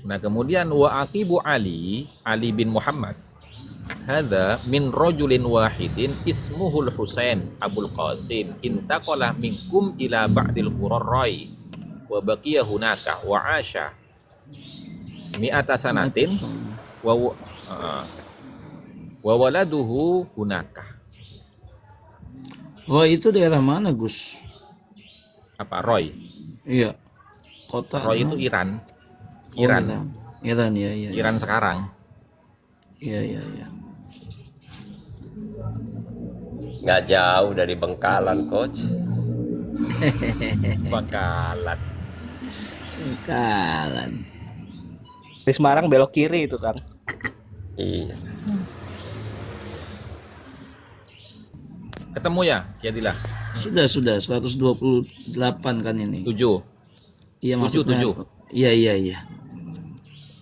Nah, kemudian wa aqibu Ali bin Muhammad. Hadza min rajulin wahidin ismuhul Husain Abul Qasim intaqala minkum ila ba'dil qurrai wa baqiya hunaka wa asha mi'ata sanatin wa waladuhu hunaka. Roy itu daerah mana, Gus? Apa Roy? Iya. Kota Roy itu mana? Iran. Oh, Iran. Iran ya. Iran sekarang. Iya. Nggak jauh dari Bengkalan, coach. Bangkalan. Bengkalan. Di Semarang belok kiri itu kan. Iya. Ketemu ya, Kiadilah? Sudah 128 kan ini. 7. Iya maksudnya. 7. Iya.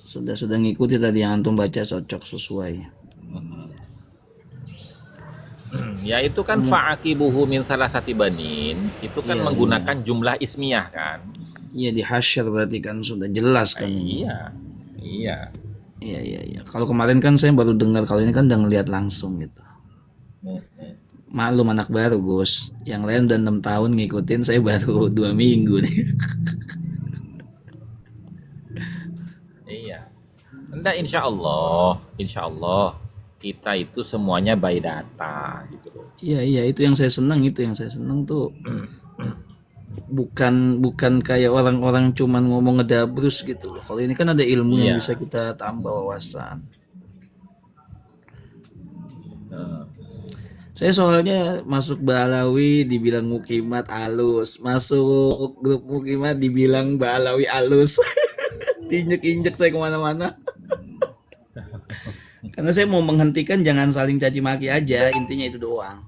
Sudah ngikuti tadi yang antum baca cocok sesuai. Ya itu kan fa'aqibuhu min salasati banin, itu kan Iya, menggunakan jumlah ismiyah kan? Iya di hasyar berarti kan sudah jelas kan ini. Iya. Iya. Kalau kemarin kan saya baru dengar, kalau ini kan udah ngeliat langsung gitu. Maklum anak baru Gus. Yang lain udah 6 tahun ngikutin, saya baru 2 minggu nih. Iya. Enggak, insya Allah kita itu semuanya by data gitu loh. Iya itu yang saya senang tuh. Bukan kayak orang-orang cuman ngomong ngedabrus gitu loh. Kalau ini kan ada ilmu yang Iya. bisa kita tambah wawasan. Saya soalnya masuk Balawi dibilang mukimat alus, masuk grup mukimat dibilang Balawi alus. Diinjek-injek saya kemana-mana. Karena saya mau menghentikan jangan saling caci maki aja, intinya itu doang.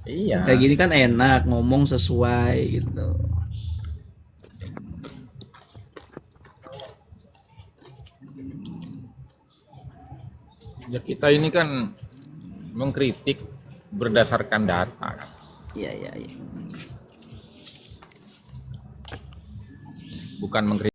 Iya. Kayak gini kan enak ngomong sesuai gitu. Ya kita ini kan mengkritik berdasarkan data kan. Iya. Bukan mengkritik